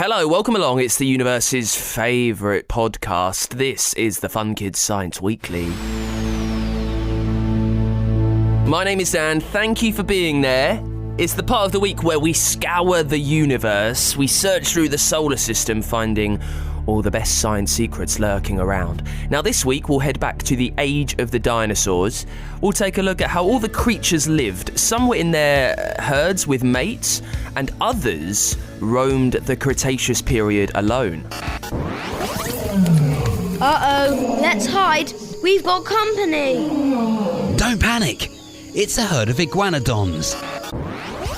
Hello, welcome along. It's the universe's favourite podcast. This is the Fun Kids Science Weekly. My name is Dan. Thank you for being there. It's the part of the week where we scour the universe. We search through the solar system, finding all the best science secrets lurking around. Now this week we'll head back to the age of the dinosaurs. We'll take a look at how all the creatures lived. Some were in their herds with mates, and others roamed the Cretaceous period alone. Uh-oh, let's hide. We've got company. Don't panic. It's a herd of iguanodons.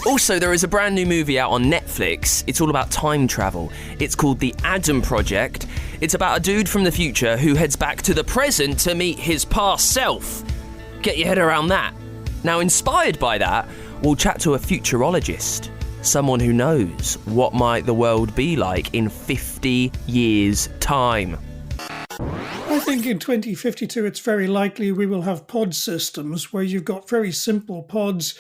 Also, there is a brand new movie out on Netflix. It's all about time travel. It's called The Adam Project. It's about a dude from the future who heads back to the present to meet his past self. Get your head around that. Now, inspired by that, we'll chat to a futurologist, someone who knows what might the world be like in 50 years' time. I think in 2052 it's very likely we will have pod systems where you've got very simple pods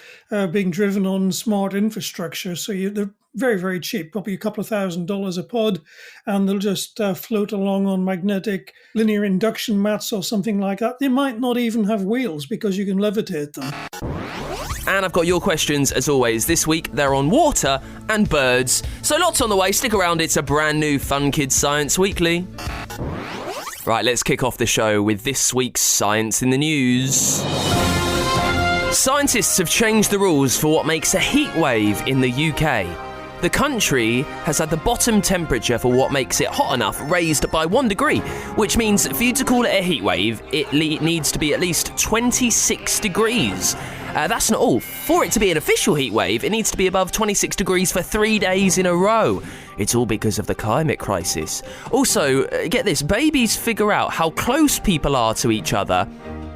being driven on smart infrastructure. So they're very, very cheap, probably a couple of $1,000s a pod, and they'll just float along on magnetic linear induction mats or something like that. They might not even have wheels because you can levitate them. And I've got your questions, as always. This week, they're on water and birds. So lots on the way. Stick around. It's a brand new Fun Kids Science Weekly. Right, let's kick off the show with this week's Science in the News. Scientists have changed the rules for what makes a heat wave in the UK. The country has had the bottom temperature for what makes it hot enough raised by 1 degree, which means for you to call it a heat wave, it needs to be at least 26 degrees. That's not all. For it to be an official heat wave, it needs to be above 26 degrees for 3 days in a row. It's all because of the climate crisis. Also, get this, babies figure out how close people are to each other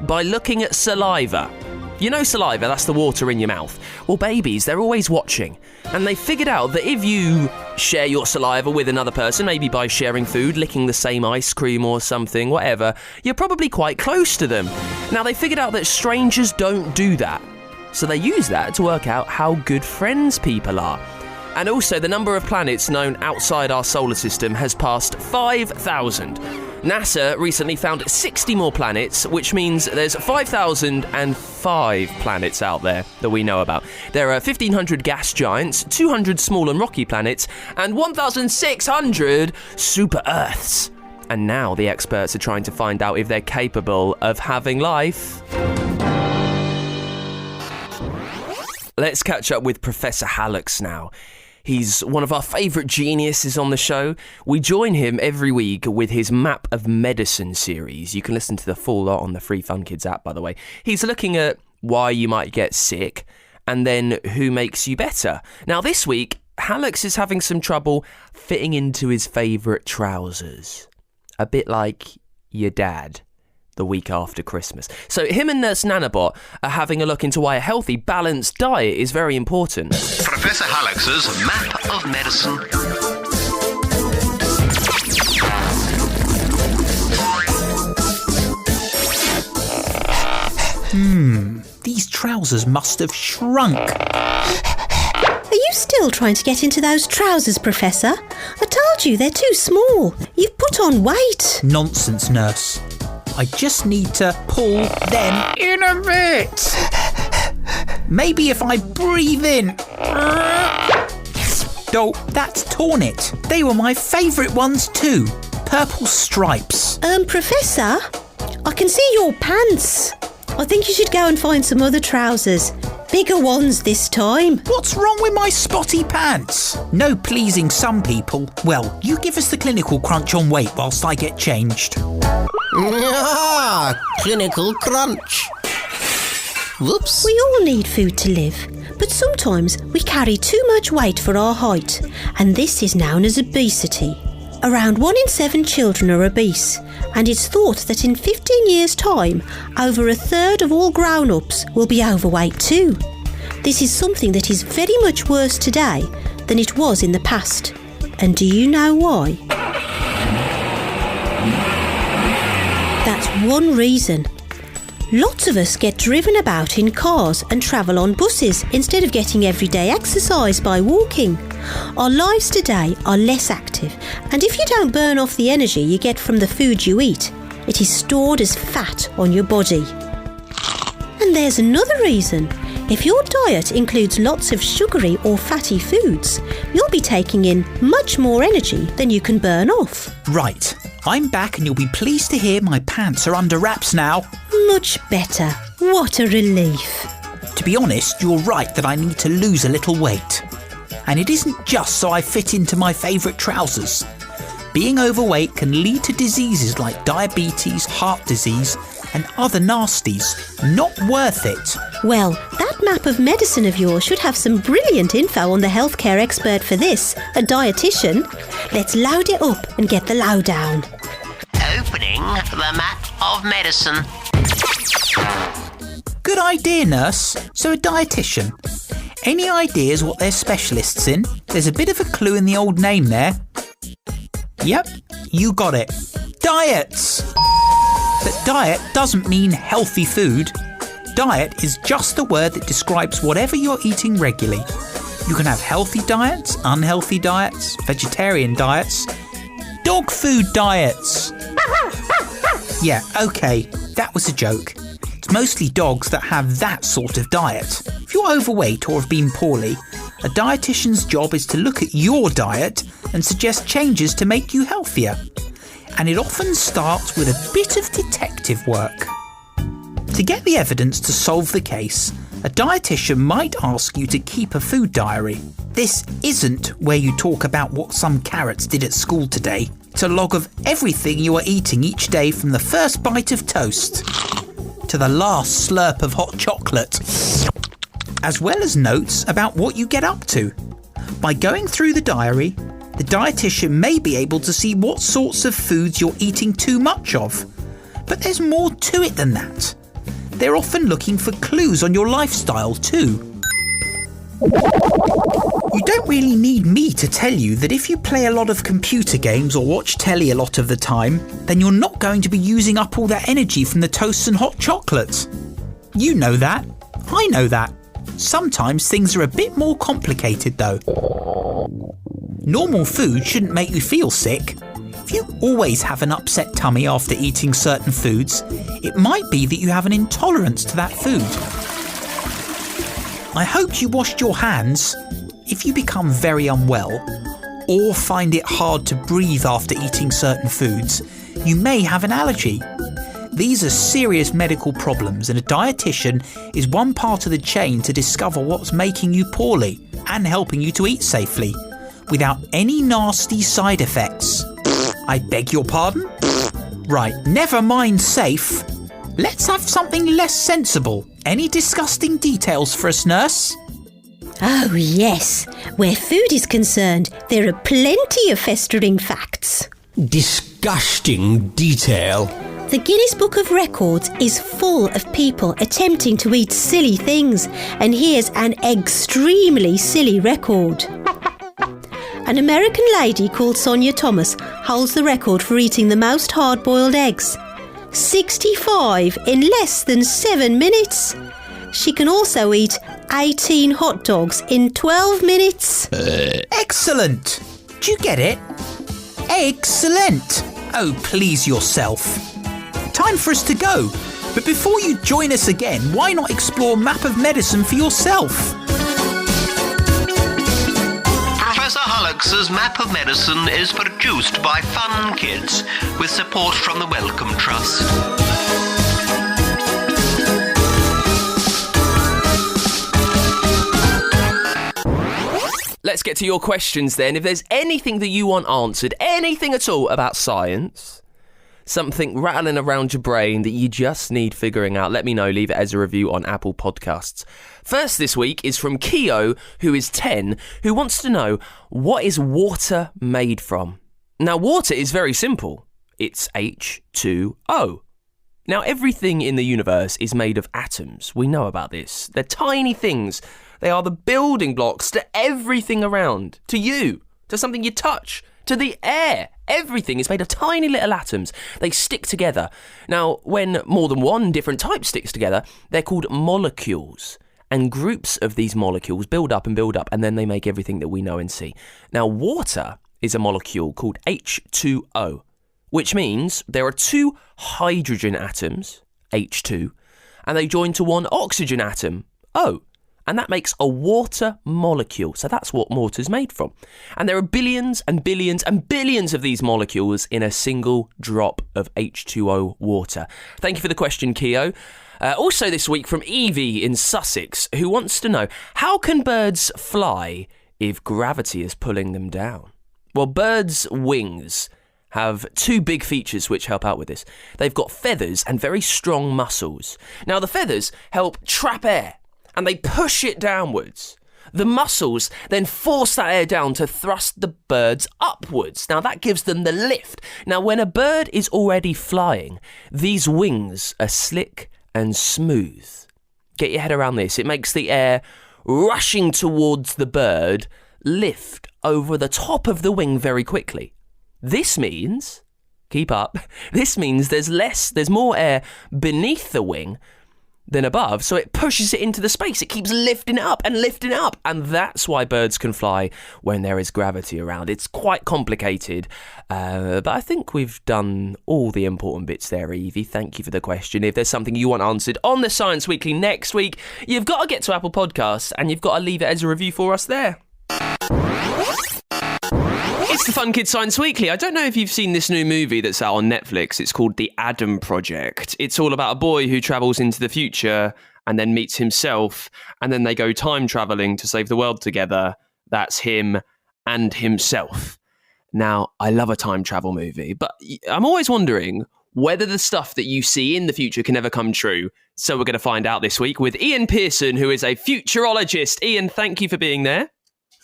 by looking at saliva. You know saliva, that's the water in your mouth. Well, babies, they're always watching. And they figured out that if you share your saliva with another person, maybe by sharing food, licking the same ice cream or something, whatever, you're probably quite close to them. Now, they figured out that strangers don't do that. So they use that to work out how good friends people are. And also, the number of planets known outside our solar system has passed 5,000. NASA recently found 60 more planets, which means there's 5,005 planets out there that we know about. There are 1,500 gas giants, 200 small and rocky planets, and 1,600 super-Earths. And now the experts are trying to find out if they're capable of having life. Let's catch up with Professor Hallux now. He's one of our favourite geniuses on the show. We join him every week with his Map of Medicine series. You can listen to the full lot on the free Fun Kids app, by the way. He's looking at why you might get sick and then who makes you better. Now, this week, Hallux is having some trouble fitting into his favourite trousers. A bit like your dad the week after Christmas. So him and Nurse Nanobot are having a look into why a healthy, balanced diet is very important. Professor Hallux's Map of Medicine. These trousers must have shrunk. Are you still trying to get into those trousers, Professor? I told you they're too small. You've put on weight. Nonsense, nurse. I just need to pull them in a bit. Maybe if I breathe in. Oh, that's torn it. They were my favourite ones too. Purple stripes. Professor, I can see your pants. I think you should go and find some other trousers. Bigger ones this time. What's wrong with my spotty pants? No pleasing some people. Well, you give us the clinical crunch on weight whilst I get changed. Clinical crunch. Whoops. We all need food to live, but sometimes we carry too much weight for our height, and this is known as obesity. Around 1 in 7 children are obese, and it's thought that in 15 years' time, over a third of all grown-ups will be overweight too. This is something that is very much worse today than it was in the past. And do you know why? That's one reason. Lots of us get driven about in cars and travel on buses instead of getting everyday exercise by walking. Our lives today are less active, and if you don't burn off the energy you get from the food you eat, it is stored as fat on your body. And there's another reason. If your diet includes lots of sugary or fatty foods, you'll be taking in much more energy than you can burn off. Right, I'm back and you'll be pleased to hear my pants are under wraps now. Much better. What a relief. To be honest, you're right that I need to lose a little weight. And it isn't just so I fit into my favourite trousers. Being overweight can lead to diseases like diabetes, heart disease, and other nasties. Not worth it. Well, that map of medicine of yours should have some brilliant info on the healthcare expert for this, a dietitian. Let's load it up and get the lowdown. Opening the map of medicine. Good idea, nurse. So a dietitian. Any ideas what they're specialists in? There's a bit of a clue in the old name there. Yep, you got it. Diets! But diet doesn't mean healthy food. Diet is just a word that describes whatever you're eating regularly. You can have healthy diets, unhealthy diets, vegetarian diets, dog food diets. Yeah, okay, that was a joke. It's mostly dogs that have that sort of diet. If you're overweight or have been poorly, a dietitian's job is to look at your diet and suggest changes to make you healthier. And it often starts with a bit of detective work. To get the evidence to solve the case, a dietitian might ask you to keep a food diary. This isn't where you talk about what some carrots did at school today. It's a log of everything you are eating each day, from the first bite of toast to the last slurp of hot chocolate, as well as notes about what you get up to. By going through the diary, the dietitian may be able to see what sorts of foods you're eating too much of. But there's more to it than that. They're often looking for clues on your lifestyle too. You don't really need me to tell you that if you play a lot of computer games or watch telly a lot of the time, then you're not going to be using up all that energy from the toasts and hot chocolates. You know that. I know that. Sometimes things are a bit more complicated though. Normal food shouldn't make you feel sick. If you always have an upset tummy after eating certain foods, it might be that you have an intolerance to that food. I hope you washed your hands. If you become very unwell or find it hard to breathe after eating certain foods, you may have an allergy. These are serious medical problems, and a dietitian is one part of the chain to discover what's making you poorly and helping you to eat safely without any nasty side effects. I beg your pardon? Right, never mind safe. Let's have something less sensible. Any disgusting details for us, nurse? Oh yes, where food is concerned, there are plenty of festering facts. Disgusting detail. The Guinness Book of Records is full of people attempting to eat silly things, and here's an extremely silly record. An American lady called Sonia Thomas holds the record for eating the most hard-boiled eggs. 65 in less than 7 minutes. She can also eat 18 hot dogs in 12 minutes. Excellent! Do you get it? Excellent! Oh, please yourself. Time for us to go. But before you join us again, why not explore Map of Medicine for yourself? Professor Hallux's Map of Medicine is produced by Fun Kids with support from the Wellcome Trust. Let's get to your questions then. If there's anything that you want answered, anything at all about science, something rattling around your brain that you just need figuring out, let me know. Leave it as a review on Apple Podcasts. First this week is from Keo, who is 10, who wants to know, what is water made from? Now, water is very simple. It's H2O. Now, everything in the universe is made of atoms. We know about this. They're tiny things. They are the building blocks to everything around, to you, to something you touch, to the air. Everything is made of tiny little atoms. They stick together. Now, when more than one different type sticks together, they're called molecules. and groups of these molecules build up, and then they make everything that we know and see. Now, water is a molecule called H2O, which means there are 2 hydrogen atoms, H2, and they join to one oxygen atom, O. And that makes a water molecule. So that's what water's made from. And there are billions and billions and billions of these molecules in a single drop of H2O water. Thank you for the question, Keo. Also this week from Evie in Sussex, who wants to know, how can birds fly if gravity is pulling them down? Well, birds' wings have 2 big features which help out with this. They've got feathers and very strong muscles. Now, the feathers help trap air, and they push it downwards. The muscles then force that air down to thrust the birds upwards. Now that gives them the lift. Now when a bird is already flying, these wings are slick and smooth. Get your head around this. It makes the air rushing towards the bird lift over the top of the wing very quickly. This means, keep up, this means there's more air beneath the wing than above, so it pushes it into the space. It keeps lifting it up, and that's why birds can fly when there is gravity around. It's quite complicated, but I think we've done all the important bits there, Evie. Thank you for the question. If there's something you want answered on the Science Weekly next week, you've got to get to Apple Podcasts, and you've got to leave it as a review for us there. It's the Fun Kids Science Weekly. I don't know if you've seen this new movie that's out on Netflix. It's called The Adam Project. It's all about a boy who travels into the future and then meets himself, and then they go time traveling to save the world together. That's him and himself. Now, I love a time travel movie, but I'm always wondering whether the stuff that you see in the future can ever come true. So we're going to find out this week with Ian Pearson, who is a futurologist. Ian, thank you for being there.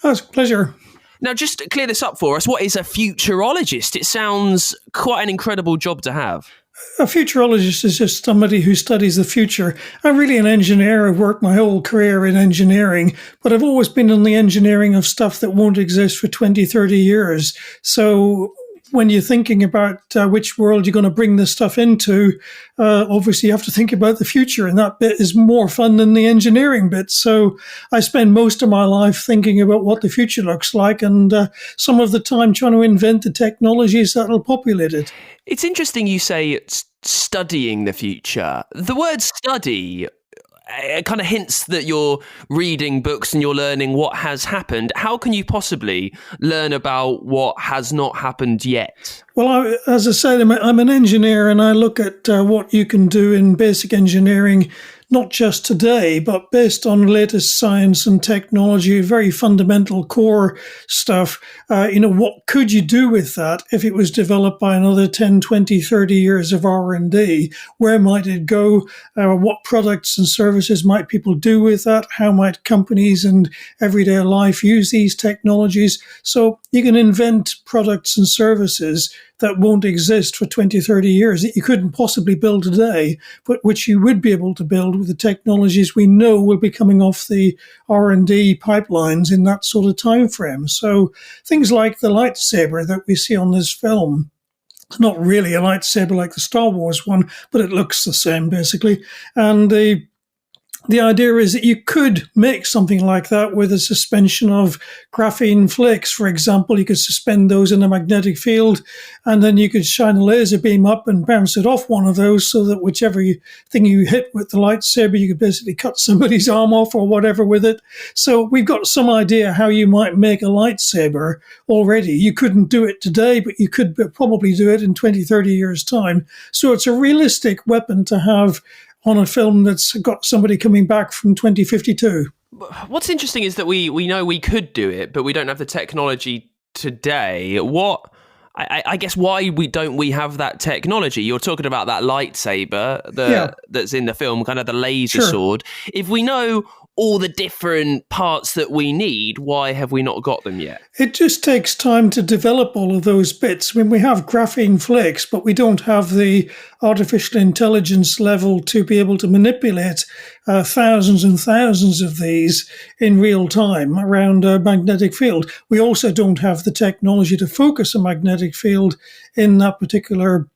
Oh, it's a pleasure. Now, just to clear this up for us, what is a futurologist? It sounds quite an incredible job to have. A futurologist is just somebody who studies the future. I'm really an engineer. I've worked my whole career in engineering, but I've always been in the engineering of stuff that won't exist for 20, 30 years. So when you're thinking about which world you're going to bring this stuff into, obviously you have to think about the future, and that bit is more fun than the engineering bit. So I spend most of my life thinking about what the future looks like, and some of the time trying to invent the technologies that will populate it. It's interesting you say it's studying the future. The word study, it kind of hints that you're reading books and you're learning what has happened. How can you possibly learn about what has not happened yet? Well, as I said, I'm an engineer, and I look at what you can do in basic engineering, not just today, but based on latest science and technology, very fundamental core stuff. What could you do with that if it was developed by another 10, 20, 30 years of R&D? Where might it go? What products and services might people do with that? How might companies and everyday life use these technologies? So you can invent products and services that won't exist for 20, 30 years, that you couldn't possibly build today, but which you would be able to build with the technologies we know will be coming off the R&D pipelines in that sort of time frame. So things like the lightsaber that we see on this film, it's not really a lightsaber like the Star Wars one, but it looks the same basically. And the idea is that you could make something like that with a suspension of graphene flakes, for example. You could suspend those in a magnetic field, and then you could shine a laser beam up and bounce it off one of those, so that whichever thing you hit with the lightsaber, you could basically cut somebody's arm off or whatever with it. So we've got some idea how you might make a lightsaber already. You couldn't do it today, but you could probably do it in 20, 30 years' time. So it's a realistic weapon to have on a film that's got somebody coming back from 2052. What's interesting is that we know we could do it, but we don't have the technology today. I guess why don't we have that technology? You're talking about that lightsaber that's in the film, kind of the laser sword. If we know all the different parts that we need, why have we not got them yet? It just takes time to develop all of those bits. I mean, we have graphene flakes, but we don't have the artificial intelligence level to be able to manipulate thousands and thousands of these in real time around a magnetic field. We also don't have the technology to focus a magnetic field in that particular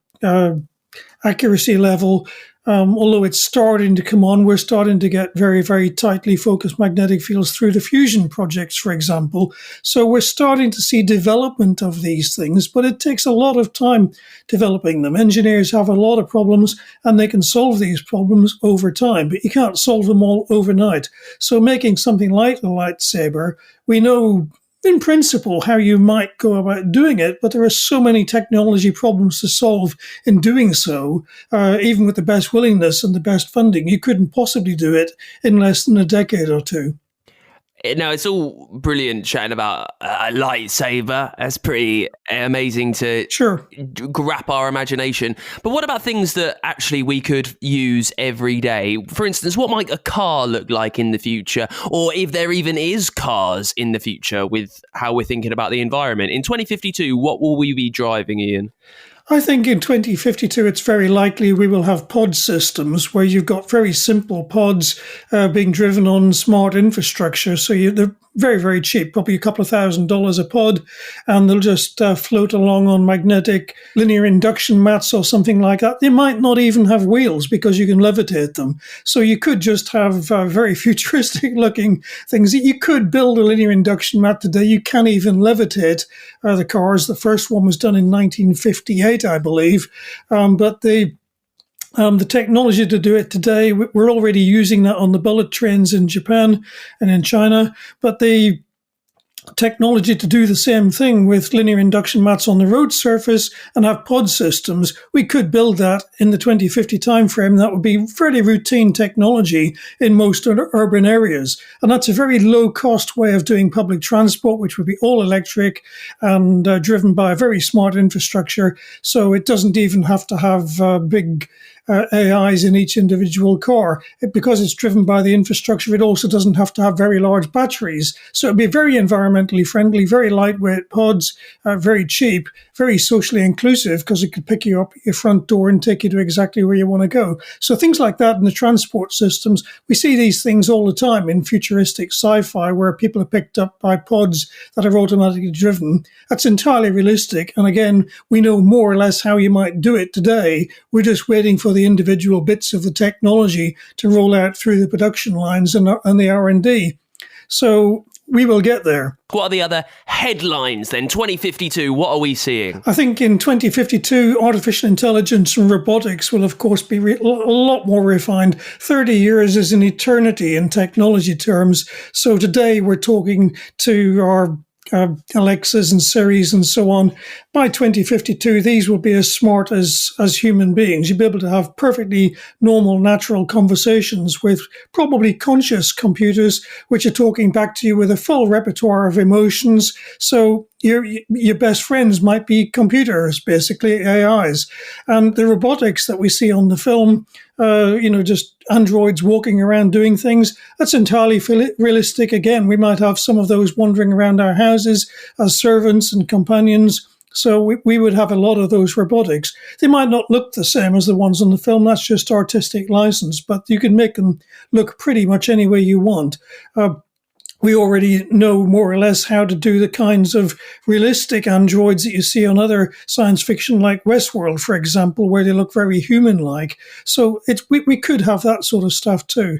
accuracy level Although it's starting to come on, we're starting to get very, very tightly focused magnetic fields through the fusion projects, for example. So we're starting to see development of these things, but it takes a lot of time developing them. Engineers have a lot of problems, and they can solve these problems over time, but you can't solve them all overnight. So making something like a lightsaber, we know in principle how you might go about doing it, but there are so many technology problems to solve in doing so. Even with the best willingness and the best funding, you couldn't possibly do it in less than a decade or two. Now, it's all brilliant chatting about a lightsaber. That's pretty amazing to grab our imagination. But what about things that actually we could use every day? For instance, what might a car look like in the future? Or if there even is cars in the future with how we're thinking about the environment. In 2052, what will we be driving, Ian? I think in 2052, it's very likely we will have pod systems where you've got very simple pods being driven on smart infrastructure. So they're very, very cheap, probably a couple of $1,000s a pod, and they'll just float along on magnetic linear induction mats or something like that. They might not even have wheels because you can levitate them. So you could just have very futuristic looking things. You could build a linear induction mat today. You can even levitate the cars. The first one was done in 1958, I believe. But the technology to do it today, we're already using that on the bullet trains in Japan and in China. But the technology to do the same thing with linear induction mats on the road surface and have pod systems, we could build that in the 2050 timeframe. That would be fairly routine technology in most urban areas. And that's a very low-cost way of doing public transport, which would be all electric and driven by a very smart infrastructure. So it doesn't even have to have big AIs in each individual car. Because it's driven by the infrastructure, it also doesn't have to have very large batteries. So it'd be very environmentally friendly, very lightweight pods, very cheap, very socially inclusive because it could pick you up at your front door and take you to exactly where you want to go. So things like that in the transport systems, we see these things all the time in futuristic sci-fi where people are picked up by pods that are automatically driven. That's entirely realistic. And again, we know more or less how you might do it today. We're just waiting for the individual bits of the technology to roll out through the production lines and the R&D. So we will get there. What are the other headlines then? 2052, what are we seeing? I think in 2052, artificial intelligence and robotics will, of course, be a lot more refined. 30 years is an eternity in technology terms. So today we're talking to our Alexas and Siris and so on. By 2052, these will be as smart as human beings. You'll be able to have perfectly normal, natural conversations with probably conscious computers, which are talking back to you with a full repertoire of emotions. So your best friends might be computers, basically AIs. And the robotics that we see on the film, just androids walking around doing things, that's entirely realistic. Again, we might have some of those wandering around our houses as servants and companions. So we would have a lot of those robotics. They might not look the same as the ones on the film. That's just artistic license, but you can make them look pretty much any way you want. We already know more or less how to do the kinds of realistic androids that you see on other science fiction, like Westworld, for example, where they look very human-like. So we could have that sort of stuff too.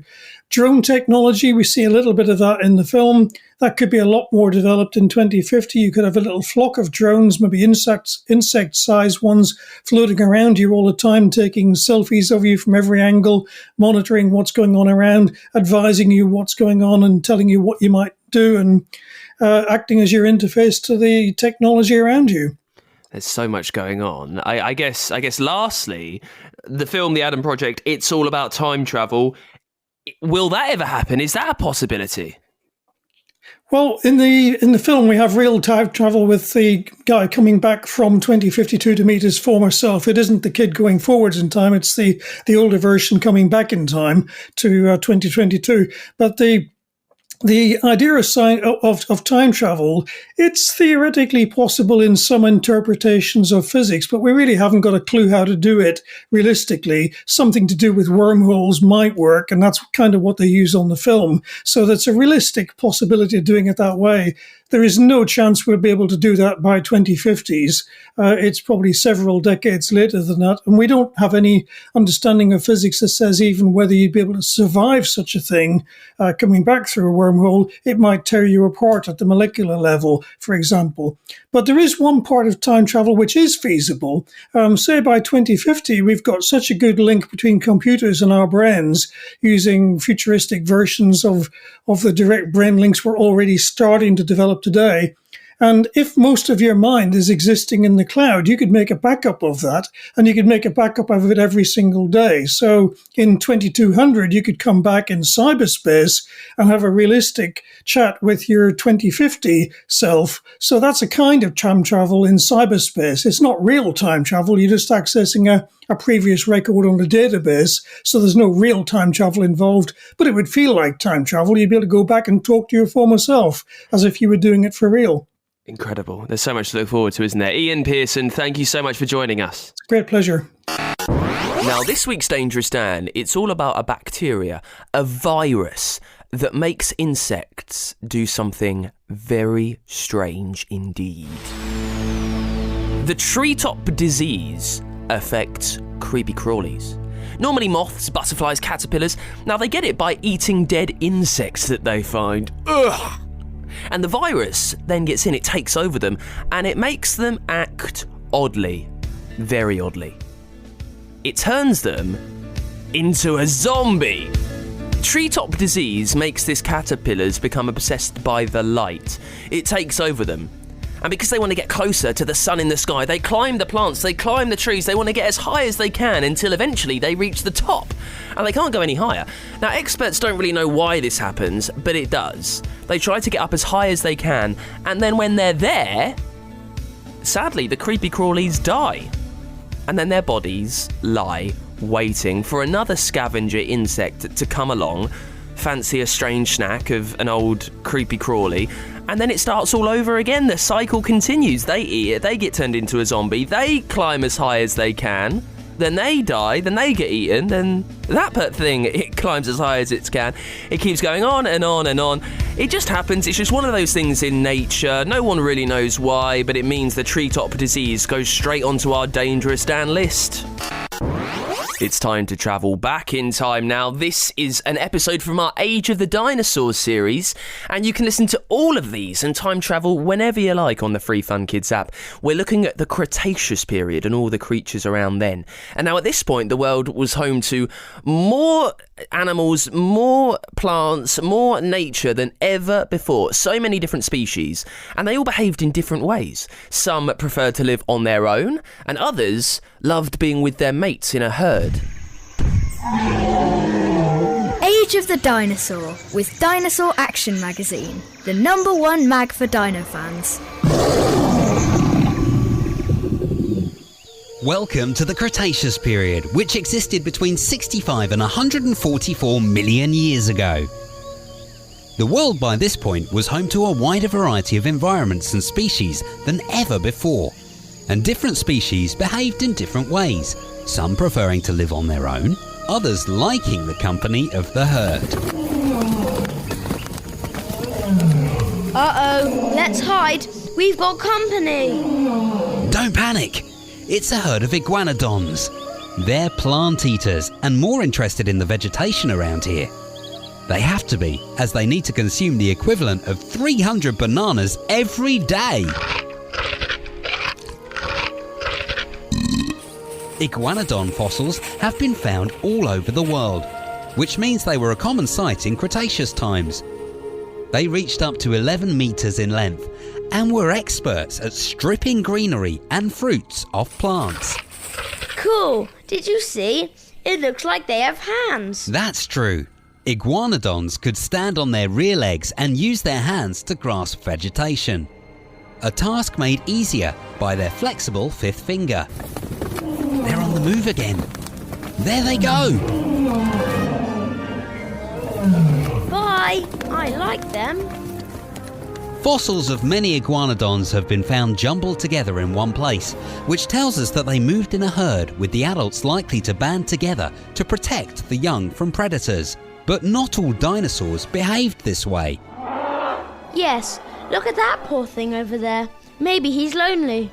Drone technology, we see a little bit of that in the film. That could be a lot more developed in 2050. You could have a little flock of drones, maybe insect-sized ones, floating around you all the time, taking selfies of you from every angle, monitoring what's going on around, advising you what's going on and telling you what you might do, and acting as your interface to the technology around you. There's so much going on. I guess lastly, the film The Adam Project, it's all about time travel. Will that ever happen? Is that a possibility? Well, in the film, we have real time travel with the guy coming back from 2052 to meet his former self. It isn't the kid going forwards in time; it's the older version coming back in time to 2022. But the idea of time travel, it's theoretically possible in some interpretations of physics, but we really haven't got a clue how to do it realistically. Something to do with wormholes might work, and that's kind of what they use on the film. So that's a realistic possibility of doing it that way. there is no chance we'll be able to do that by 2050s. It's probably several decades later than that. And we don't have any understanding of physics that says even whether you'd be able to survive such a thing coming back through a wormhole. It might tear you apart at the molecular level, for example. But there is one part of time travel which is feasible. Say by 2050, we've got such a good link between computers and our brains using futuristic versions of the direct brain links we're already starting to develop today. And if most of your mind is existing in the cloud, you could make a backup of that, and you could make a backup of it every single day. So in 2200, you could come back in cyberspace and have a realistic chat with your 2050 self. So that's a kind of time travel in cyberspace. It's not real time travel. You're just accessing a previous record on a database. So there's no real time travel involved, but it would feel like time travel. You'd be able to go back and talk to your former self as if you were doing it for real. Incredible. There's so much to look forward to, isn't there? Ian Pearson, thank you so much for joining us. It's a great pleasure. Now, this week's Dangerous Dan, it's all about a bacteria, a virus that makes insects do something very strange indeed. The Treetop Disease affects creepy crawlies. Normally moths, butterflies, caterpillars. Now, they get it by eating dead insects that they find. Ugh! And the virus then gets in, it takes over them, and it makes them act oddly, very oddly. It turns them into a zombie. Treetop Disease makes these caterpillars become obsessed by the light. It takes over them. And because they want to get closer to the sun in the sky, they climb the plants, they climb the trees, they want to get as high as they can until eventually they reach the top. And they can't go any higher. Now, experts don't really know why this happens, but it does. They try to get up as high as they can, and then when they're there, sadly, the creepy crawlies die. And then their bodies lie waiting for another scavenger insect to come along, fancy a strange snack of an old creepy crawly, and then it starts all over again. The cycle continues. They eat it, they get turned into a zombie, they climb as high as they can, then they die, then they get eaten, then that thing, it climbs as high as it can. It keeps going on and on and on. It just happens. It's just one of those things in nature. No one really knows why, but it means the Treetop Disease goes straight onto our Dangerous Dan list. It's time to travel back in time now. This is an episode from our Age of the Dinosaurs series, and you can listen to all of these and time travel whenever you like on the Free Fun Kids app. We're looking at the Cretaceous period and all the creatures around then. And now at this point, the world was home to more animals, more plants, more nature than ever before. So many different species, and they all behaved in different ways. Some preferred to live on their own, and others loved being with their mates in a herd. Age of the Dinosaur with Dinosaur Action Magazine, the #1 mag for dino fans. Welcome to the Cretaceous period, which existed between 65 and 144 million years ago. The world by this point was home to a wider variety of environments and species than ever before, and different species behaved in different ways, some preferring to live on their own, others liking the company of the herd. Uh-oh, let's hide. We've got company. Don't panic! It's a herd of iguanodons. They're plant eaters and more interested in the vegetation around here. They have to be, as they need to consume the equivalent of 300 bananas every day. Iguanodon fossils have been found all over the world, which means they were a common sight in Cretaceous times. They reached up to 11 meters in length and were experts at stripping greenery and fruits off plants. Cool. Did you see? It looks like they have hands. That's true. Iguanodons could stand on their rear legs and use their hands to grasp vegetation, a task made easier by their flexible fifth finger. They're on the move again. There they go! Bye. I like them. Fossils of many iguanodons have been found jumbled together in one place, which tells us that they moved in a herd, with the adults likely to band together to protect the young from predators. But not all dinosaurs behaved this way. Yes, Look at that poor thing over there. Maybe he's lonely.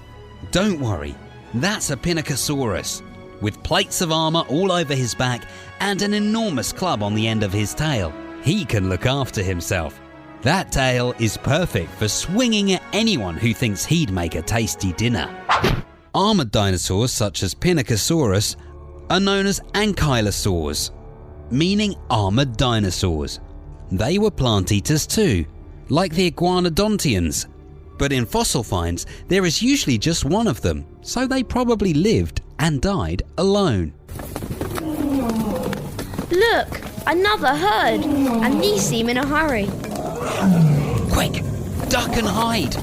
Don't worry, that's a Pinacosaurus, with plates of armour all over his back and an enormous club on the end of his tail. He can look after himself. That tail is perfect for swinging at anyone who thinks he'd make a tasty dinner. Armoured dinosaurs such as Pinacosaurus are known as ankylosaurs, meaning armoured dinosaurs. They were plant eaters too, like the iguanodontians, but in fossil finds there is usually just one of them, so they probably lived and died alone. Look, another herd, and these seem in a hurry. Quick, duck and hide!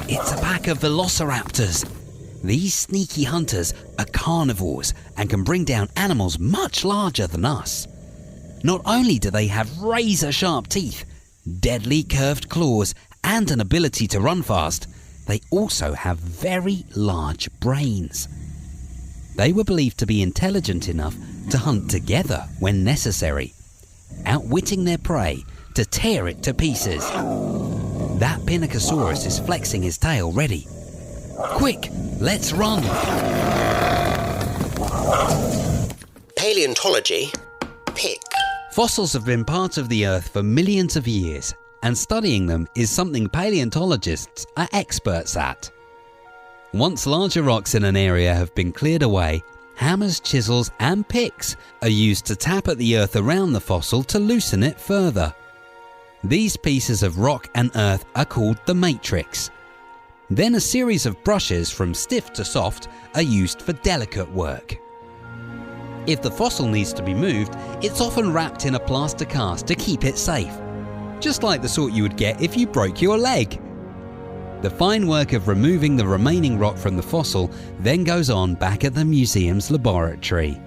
It's a pack of velociraptors. These sneaky hunters are carnivores and can bring down animals much larger than us. Not only do they have razor-sharp teeth, deadly curved claws, and an ability to run fast, they also have very large brains. They were believed to be intelligent enough to hunt together when necessary, outwitting their prey to tear it to pieces. That Pinacosaurus is flexing his tail ready. Quick, let's run! Paleontology, pick. Fossils have been part of the Earth for millions of years, and studying them is something paleontologists are experts at. Once larger rocks in an area have been cleared away, hammers, chisels and picks are used to tap at the earth around the fossil to loosen it further. These pieces of rock and earth are called the matrix. Then a series of brushes from stiff to soft are used for delicate work. If the fossil needs to be moved, it's often wrapped in a plaster cast to keep it safe, just like the sort you would get if you broke your leg. The fine work of removing the remaining rock from the fossil then goes on back at the museum's laboratory.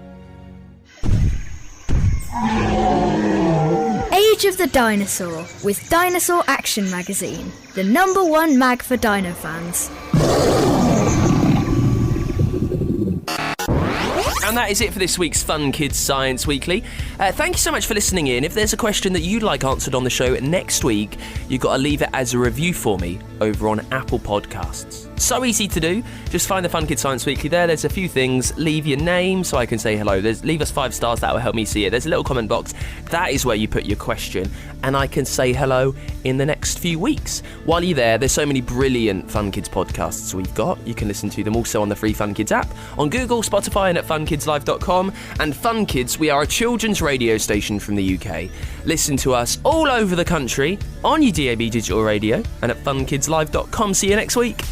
Age of the Dinosaur with Dinosaur Action Magazine, the #1 mag for dino fans. And that is it for this week's Fun Kids Science Weekly. Thank you so much for listening in. If there's a question that you'd like answered on the show next week, you've got to leave it as a review for me over on Apple Podcasts. So easy to do. Just find the Fun Kids Science Weekly there. There's a few things. Leave your name so I can say hello. Leave us 5 stars. That will help me see it. There's a little comment box. That is where you put your question, and I can say hello in the next few weeks. While you're there, there's so many brilliant Fun Kids podcasts we've got. You can listen to them also on the free Fun Kids app, on Google, Spotify, and at funkidslive.com. And Fun Kids, we are a children's radio station from the UK. Listen to us all over the country on your DAB digital radio and at funkidslive.com. See you next week.